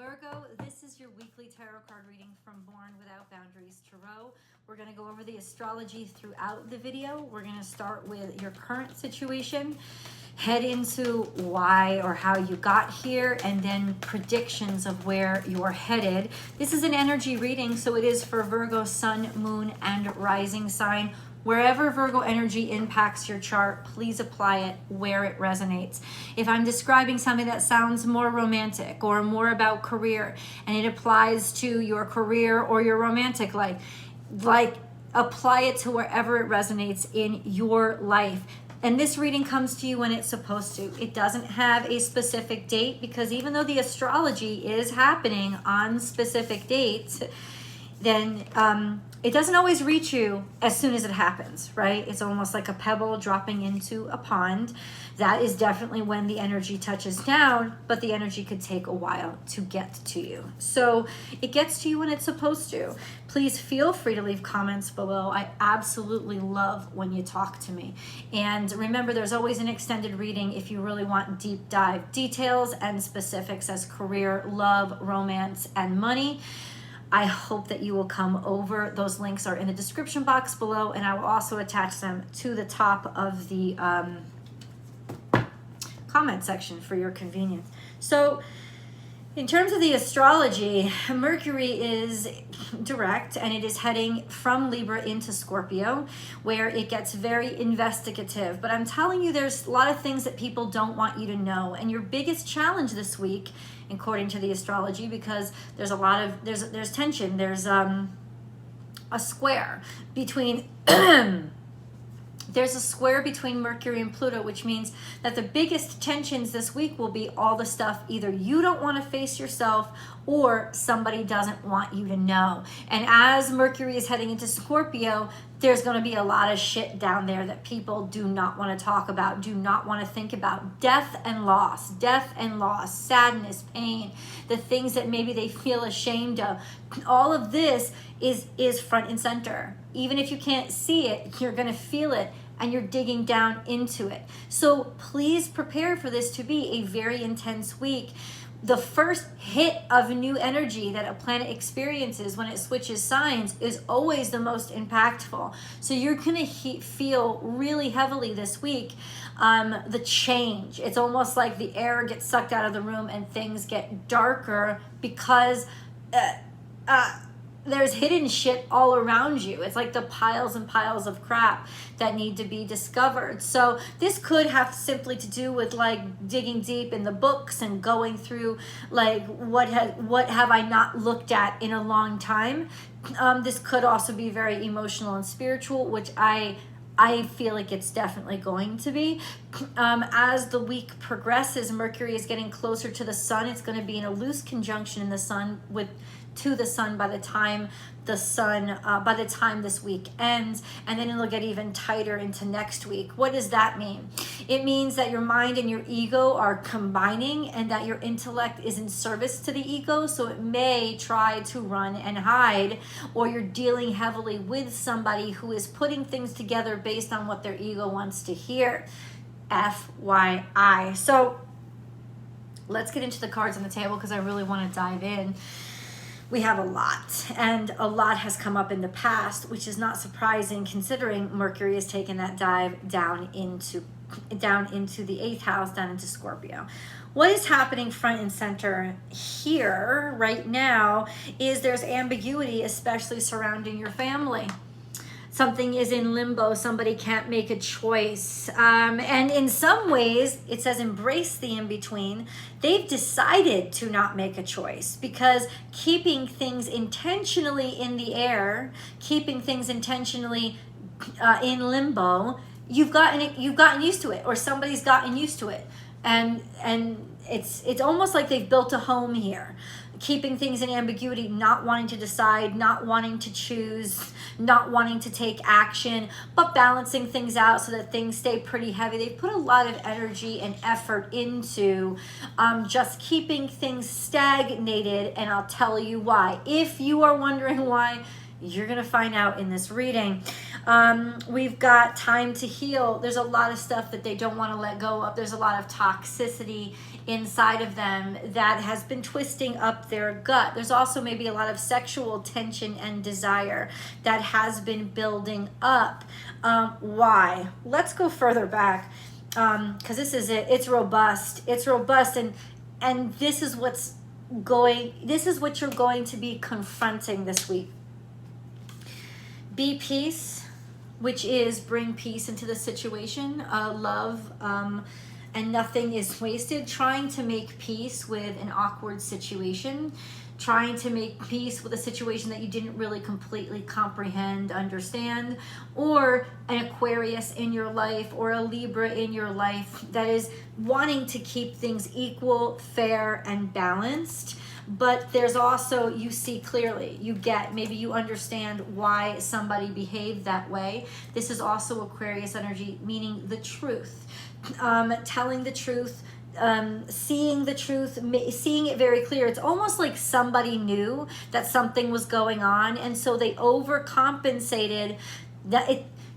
Virgo, this is your weekly tarot card reading from Born Without Boundaries Tarot. We're going to go over the astrology throughout the video. We're going to start with your current situation, head into why or how you got here, and then predictions of where you're headed. This is an energy reading, so it is for Virgo, sun, moon, and rising sign. Wherever Virgo energy impacts your chart, please apply it where it resonates. If I'm describing something that sounds more romantic or more about career, and it applies to your career or your romantic life, apply it to wherever it resonates in your life. And this reading comes to you when it's supposed to. It doesn't have a specific date, because even though the astrology is happening on specific dates, then it doesn't always reach you as soon as it happens, right? It's almost like a pebble dropping into a pond. That is definitely when the energy touches down, but the energy could take a while to get to you. So it gets to you when it's supposed to. Please feel free to leave comments below. I absolutely love when you talk to me. And remember, there's always an extended reading if you really want deep dive details and specifics as career, love, romance, and money. I hope that you will come over. Those links are in the description box below, and I will also attach them to the top of the comment section for your convenience. So in terms of the astrology, Mercury is direct, and it is heading from Libra into Scorpio, where it gets very investigative. But I'm telling you, there's a lot of things that people don't want you to know. And your biggest challenge this week, according to the astrology, because there's a lot of, there's tension, there's a square between there's a square between Mercury and Pluto, which means that the biggest tensions this week will be all the stuff either you don't want to face yourself or somebody doesn't want you to know. And as Mercury is heading into Scorpio, there's going to be a lot of shit down there that people do not want to talk about, do not want to think about. Death and loss, sadness, pain, the things that maybe they feel ashamed of. All of this is front and center. Even if you can't see it, you're going to feel it, and you're digging down into it. So please prepare for this to be a very intense week. The first hit of new energy that a planet experiences when it switches signs is always the most impactful. So you're going to feel really heavily this week the change. It's almost like the air gets sucked out of the room and things get darker, because there's hidden shit all around you. It's like the piles and piles of crap that need to be discovered. So this could have simply to do with like digging deep in the books and going through like what have I not looked at in a long time. This could also be very emotional and spiritual, which I feel like it's definitely going to be. As the week progresses, Mercury is getting closer to the sun. It's going to be in a loose conjunction in the sun to the sun by the time this week ends, and then it'll get even tighter into next week. What does that mean? It means that your mind and your ego are combining, and that your intellect is in service to the ego, so it may try to run and hide, or you're dealing heavily with somebody who is putting things together based on what their ego wants to hear. FYI. So let's get into the cards on the table, because I really want to dive in. We have a lot, and a lot has come up in the past, which is not surprising considering Mercury has taken that dive down into the 8th house, down into Scorpio. What is happening front and center here right now is there's ambiguity, especially surrounding your family. Something is in limbo. Somebody can't make a choice. And in some ways, it says embrace the in-between. They've decided to not make a choice, because keeping things intentionally in the air, keeping things intentionally in limbo, you've gotten used to it, or somebody's gotten used to it. And it's almost like they've built a home here. Keeping things in ambiguity, not wanting to decide, not wanting to choose, not wanting to take action, but balancing things out so that things stay pretty heavy. They've put a lot of energy and effort into just keeping things stagnated, and I'll tell you why. If you are wondering why, you're going to find out in this reading. We've got time to heal. There's a lot of stuff that they don't want to let go of. There's a lot of toxicity inside of them that has been twisting up their gut. There's also maybe a lot of sexual tension and desire that has been building up. Why? Let's go further back, because this is it. It's robust. It's robust, and this is what you're going to be confronting this week. Be peace, which is bring peace into the situation. Love, and nothing is wasted. Trying to make peace with an awkward situation. Trying to make peace with a situation that you didn't really completely comprehend, understand, or an Aquarius in your life or a Libra in your life that is wanting to keep things equal, fair, and balanced. But there's also, you see clearly, maybe you understand why somebody behaved that way. This is also Aquarius energy, meaning the truth, telling the truth, seeing the truth, seeing it very clear. It's almost like somebody knew that something was going on, and so they overcompensated.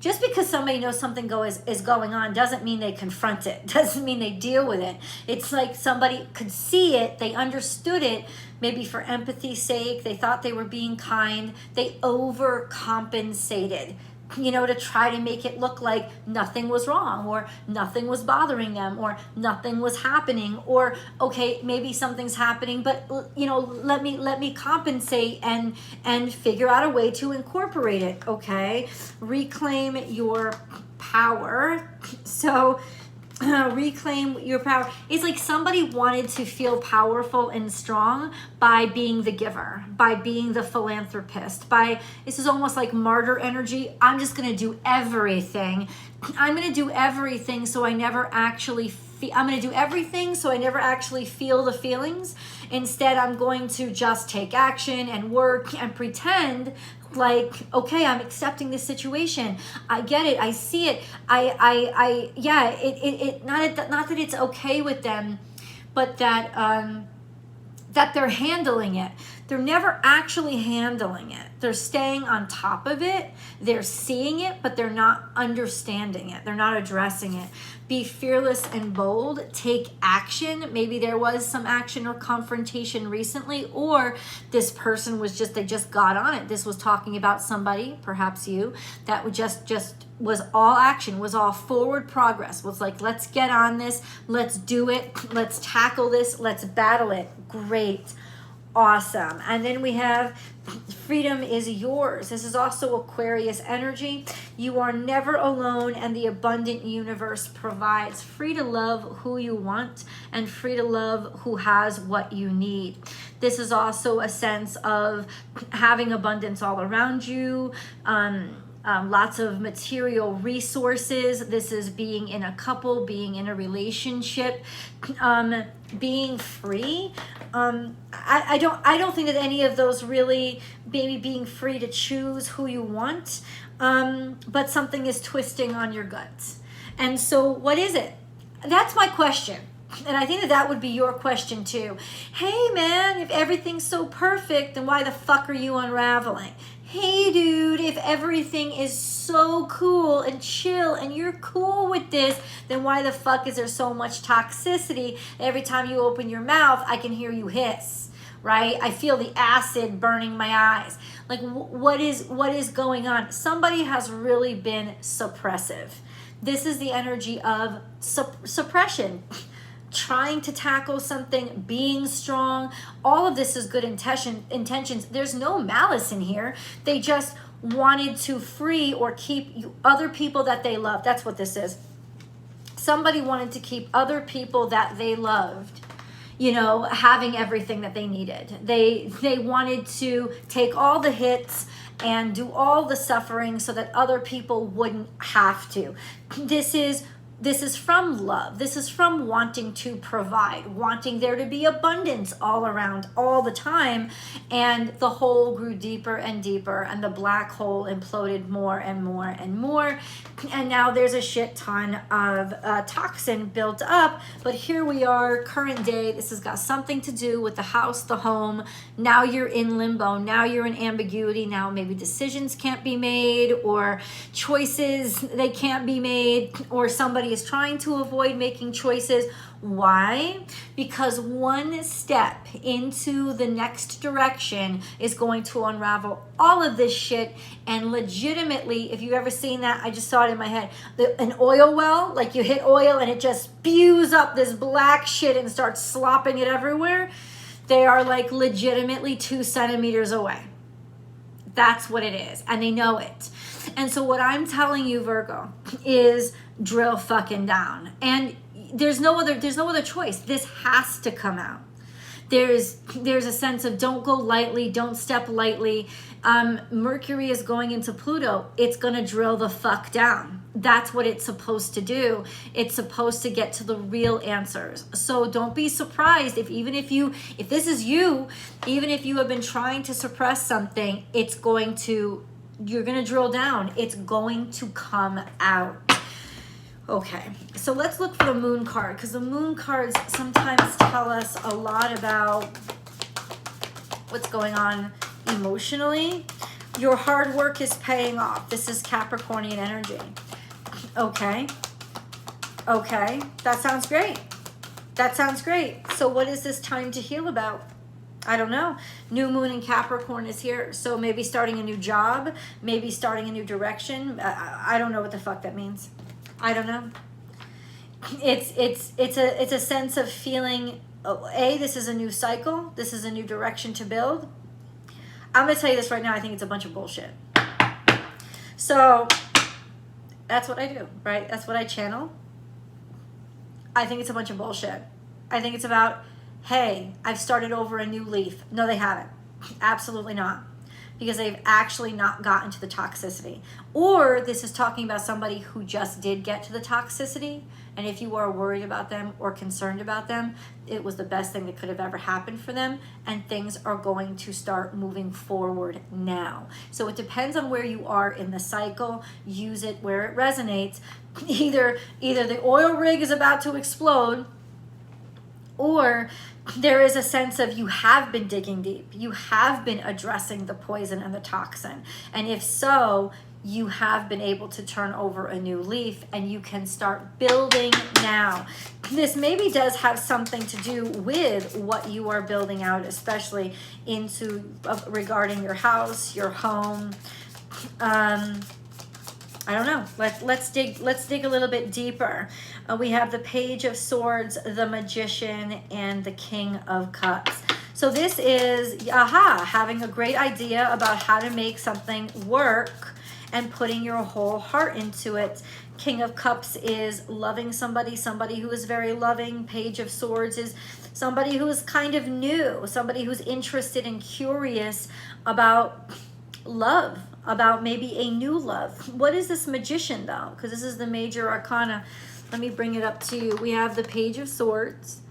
Just because somebody knows something is going on doesn't mean they confront it, doesn't mean they deal with it. It's like somebody could see it, they understood it, maybe for empathy's sake, they thought they were being kind, they overcompensated, to try to make it look like nothing was wrong, or nothing was bothering them, or nothing was happening, or okay, maybe something's happening, but let me compensate and figure out a way to incorporate it. Okay, reclaim your power. So reclaim your power. It's like somebody wanted to feel powerful and strong by being the giver, by being the philanthropist, this is almost like martyr energy. I'm just going to do everything. I'm going to do everything so I never actually feel the feelings. Instead, I'm going to just take action and work and pretend like, okay, I'm accepting this situation. I get it. I see it. Not that it's okay with them, but that they're handling it. They're never actually handling it. They're staying on top of it. They're seeing it, but they're not understanding it. They're not addressing it. Be fearless and bold. Take action. Maybe there was some action or confrontation recently, or this person they just got on it. This was talking about somebody, perhaps you, that would just was all action, was all forward progress, was like, let's get on this, let's do it, let's tackle this, let's battle it. Great. Awesome. And then we have freedom is yours. This is also Aquarius energy. You are never alone, and the abundant universe provides. Free to love who you want and free to love who has what you need. This is also a sense of having abundance all around you. Lots of material resources. This is being in a couple, being in a relationship, being free. I don't think that any of those really, maybe being free to choose who you want, but something is twisting on your guts. And so what is it? That's my question. And I think that would be your question too. Hey man, if everything's so perfect, then why the fuck are you unraveling? Hey dude, if everything is so cool and chill and you're cool with this, then why the fuck is there so much toxicity? Every time you open your mouth, I can hear you hiss, right? I feel the acid burning my eyes. Like, what is going on? Somebody has really been suppressive. This is the energy of suppression. Trying to tackle something, being strong. All of this is good intentions. There's no malice in here. They just wanted to free or keep other people that they love. That's what this is. Somebody wanted to keep other people that they loved, having everything that they needed. They wanted to take all the hits and do all the suffering so that other people wouldn't have to. This is This is from love. This is from wanting to provide, wanting there to be abundance all around all the time. And the hole grew deeper and deeper, and the black hole imploded more and more and more. And now there's a shit ton of toxin built up. But here we are, current day. This has got something to do with the house, the home. Now you're in limbo. Now you're in ambiguity. Now maybe decisions can't be made, or choices, they can't be made, or somebody is trying to avoid making choices. Why? Because one step into the next direction is going to unravel all of this shit. And legitimately, if you've ever seen that, I just saw it in my head, an oil well, like you hit oil and it just spews up this black shit and starts slopping it everywhere. They are like legitimately 2 centimeters away. That's what it is, and they know it. And so what I'm telling you, Virgo, is drill fucking down. And there's no other choice. This has to come out. There's a sense of don't go lightly, don't step lightly. Mercury is going into Pluto. It's gonna drill the fuck down. That's what it's supposed to do. It's supposed to get to the real answers. So don't be surprised if this is you, even if you have been trying to suppress something, you're gonna drill down. It's going to come out. Okay, so let's look for the moon card, because the moon cards sometimes tell us a lot about what's going on emotionally. Your hard work is paying off. This is Capricornian energy. Okay, that sounds great. That sounds great. So what is this time to heal about? I don't know. New moon in Capricorn is here. So maybe starting a new job, maybe starting a new direction. I don't know what the fuck that means. I don't know. It's a sense of feeling, this is a new cycle. This is a new direction to build. I'm going to tell you this right now. I think it's a bunch of bullshit. So that's what I do, right? That's what I channel. I think it's a bunch of bullshit. I think it's about, hey, I've started over a new leaf. No, they haven't. Absolutely not. Because they've actually not gotten to the toxicity. Or this is talking about somebody who just did get to the toxicity, and if you are worried about them or concerned about them, it was the best thing that could have ever happened for them, and things are going to start moving forward now. So it depends on where you are in the cycle. Use it where it resonates. Either the oil rig is about to explode, or there is a sense of you have been digging deep. You have been addressing the poison and the toxin. And if so, you have been able to turn over a new leaf, and you can start building now. This maybe does have something to do with what you are building out, especially regarding your house, your home. I don't know. Let's dig a little bit deeper. We have the Page of Swords, the Magician, and the King of Cups. So this is, having a great idea about how to make something work and putting your whole heart into it. King of Cups is loving somebody who is very loving. Page of Swords is somebody who is kind of new, somebody who's interested and curious about love, about maybe a new love. What is this Magician though? Because this is the major arcana. Let me bring it up to you. We have the Page of Swords.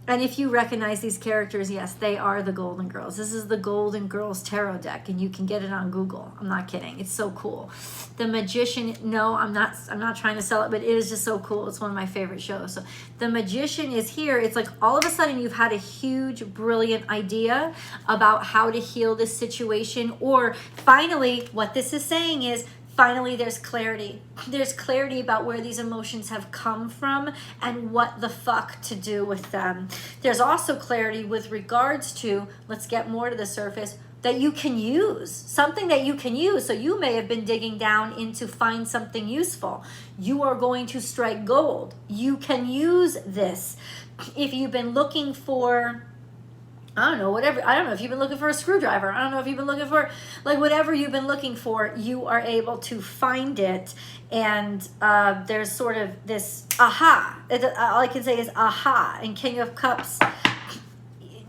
And if you recognize these characters, yes, they are the Golden Girls. This is the Golden Girls Tarot deck, and you can get it on Google. I'm not kidding. It's so cool. The Magician, no, I'm not trying to sell it, but it is just so cool. It's one of my favorite shows. So the Magician is here. It's like all of a sudden you've had a huge, brilliant idea about how to heal this situation, or finally, what this is saying is, finally, there's clarity. There's clarity about where these emotions have come from and what the fuck to do with them. There's also clarity with regards to, let's get more to the surface, that you can use, something that you can use. So you may have been digging down into find something useful. You are going to strike gold. You can use this. If you've been looking for, I don't know, whatever. I don't know if you've been looking for a screwdriver. I don't know if you've been looking for, like, whatever you've been looking for, you are able to find it. And there's sort of this aha. All I can say is aha. And King of Cups,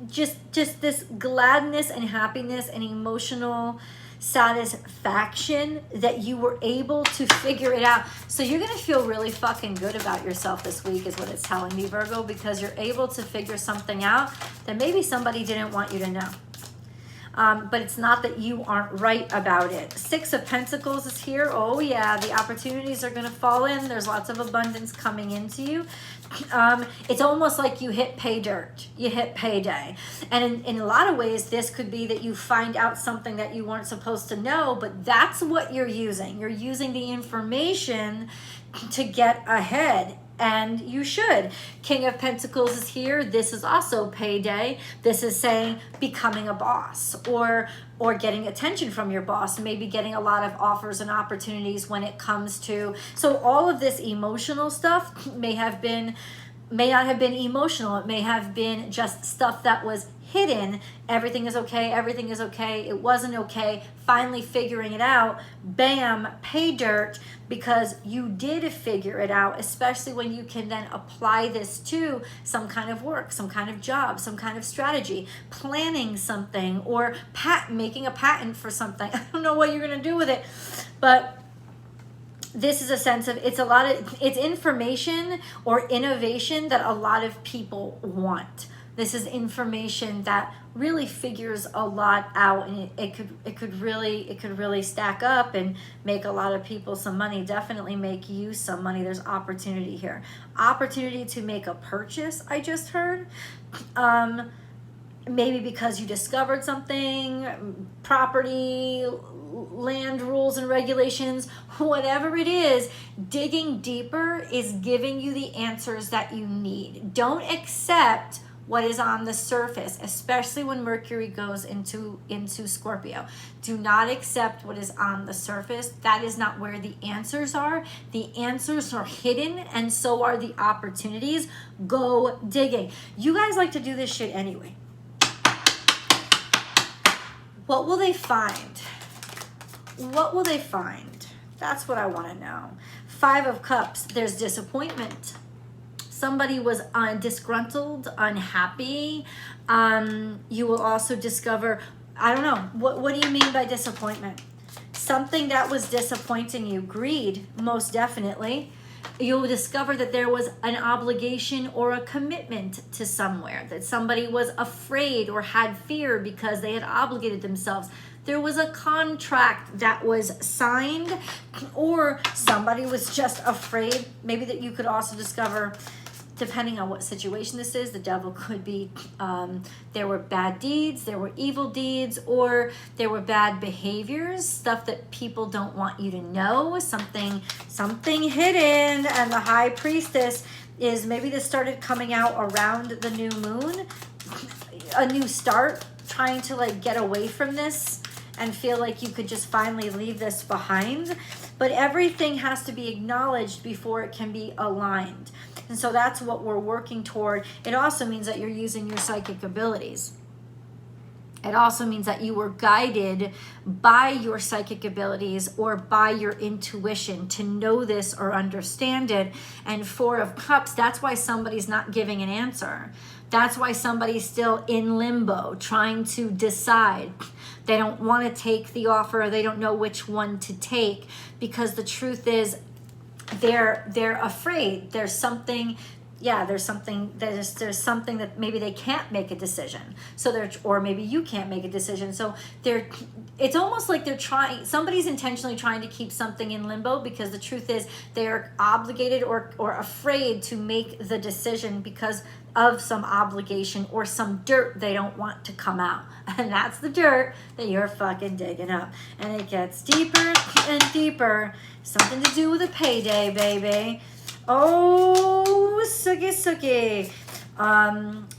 just this gladness and happiness and emotional satisfaction that you were able to figure it out. So you're going to feel really fucking good about yourself this week is what it's telling me, Virgo, because you're able to figure something out that maybe somebody didn't want you to know. But it's not that you aren't right about it. Six of Pentacles is here. Oh yeah, the opportunities are going to fall in. There's lots of abundance coming into you. It's almost like you hit pay dirt. You hit payday. And in a lot of ways, this could be that you find out something that you weren't supposed to know, but that's what you're using. You're using the information to get ahead. And you should. King of Pentacles is here. This is also payday. This is saying becoming a boss or getting attention from your boss, maybe getting a lot of offers and opportunities when it comes to, so all of this emotional stuff may not have been emotional. It may have been just stuff that was hidden. Everything is okay. Everything is okay. It wasn't okay. Finally figuring it out. Bam, pay dirt, because you did figure it out, especially when you can then apply this to some kind of work, some kind of job, some kind of strategy, planning something, or making a patent for something. I don't know what you're going to do with it, but this is a sense of, it's information or innovation that a lot of people want. This is information that really figures a lot out, and it could really stack up and make a lot of people some money. Definitely make you some money. There's opportunity here. Opportunity to make a purchase, I just heard. Maybe because you discovered something, property, land rules and regulations, whatever it is, digging deeper is giving you the answers that you need. Don't accept what is on the surface, especially when Mercury goes into Scorpio. Do not accept what is on the surface. That is not where the answers are. The answers are hidden, and so are the opportunities. Go digging. You guys like to do this shit anyway. What will they find? What will they find? That's what I want to know. Five of Cups, there's disappointment. Somebody was disgruntled, unhappy. You will also discover, I don't know, what do you mean by disappointment? Something that was disappointing you. Greed, most definitely. You'll discover that there was an obligation or a commitment to somewhere, that somebody was afraid or had fear because they had obligated themselves. There was a contract that was signed, or somebody was just afraid. Maybe that you could also discover, depending on what situation this is, the devil could be, there were bad deeds, there were evil deeds, or there were bad behaviors, stuff that people don't want you to know, something hidden. And the High Priestess is, maybe this started coming out around the new moon, a new start, trying to like get away from this and feel like you could just finally leave this behind. But everything has to be acknowledged before it can be aligned. And so that's what we're working toward. It also means that you're using your psychic abilities. It also means that you were guided by your psychic abilities or by your intuition to know this or understand it. And Four of Cups, that's why somebody's not giving an answer. That's why somebody's still in limbo, trying to decide. They don't want to take the offer. They don't know which one to take, because the truth is they're afraid. There's something, there's something that maybe they can't make a decision. So or maybe you can't make a decision. So it's almost like somebody's intentionally trying to keep something in limbo, because the truth is they're obligated or afraid to make the decision because of some obligation or some dirt they don't want to come out. And that's the dirt that you're fucking digging up. And it gets deeper and deeper. Something to do with a payday, baby. Oh, suki suki.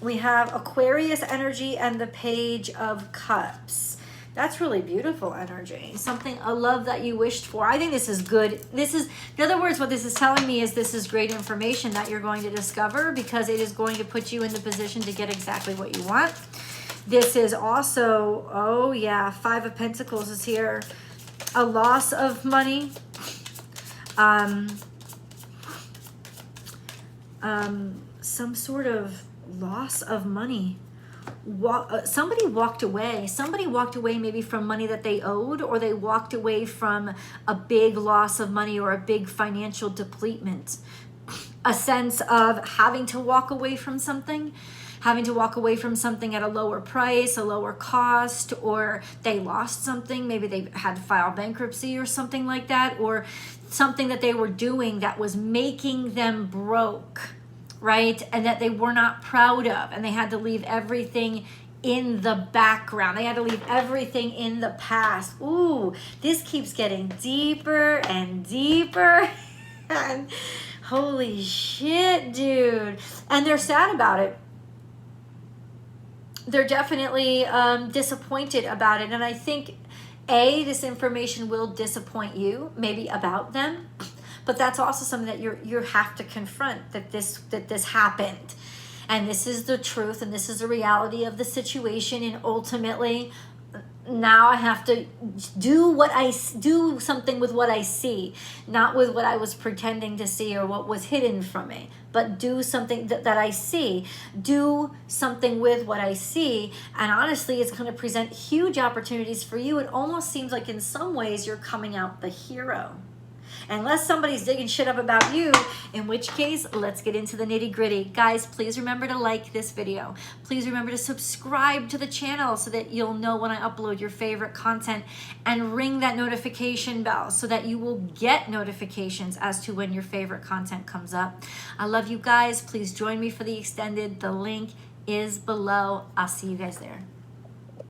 We have Aquarius energy and the Page of Cups. That's really beautiful energy. Something, a love that you wished for. I think this is good. This is, in other words, what this is telling me is this is great information that you're going to discover, because it is going to put you in the position to get exactly what you want. This is also, oh yeah, Five of Pentacles is here. A loss of money. Some sort of loss of money. somebody walked away. Somebody walked away maybe from money that they owed, or they walked away from a big loss of money or a big financial depletement. A sense of having to walk away from something, at a lower price, a lower cost, or they lost something. Maybe they had to file bankruptcy or something like that, or something that they were doing that was making them broke, right? And that they were not proud of, and they had to leave everything in the background. They had to leave everything in the past. Ooh, this keeps getting deeper and deeper. And holy shit, dude. And they're sad about it. They're definitely disappointed about it. And I think, this information will disappoint you, maybe about them. But that's also something that you have to confront, that this happened. And this is the truth, and this is the reality of the situation. And ultimately, now I have to do something with what I see, not with what I was pretending to see or what was hidden from me, but do something that I see. Do something with what I see. And honestly, it's going to present huge opportunities for you. It almost seems like in some ways you're coming out the hero. Unless somebody's digging shit up about you, in which case, let's get into the nitty gritty. Guys, please remember to like this video. Please remember to subscribe to the channel so that you'll know when I upload your favorite content, and ring that notification bell so that you will get notifications as to when your favorite content comes up. I love you guys. Please join me for the extended. The link is below. I'll see you guys there.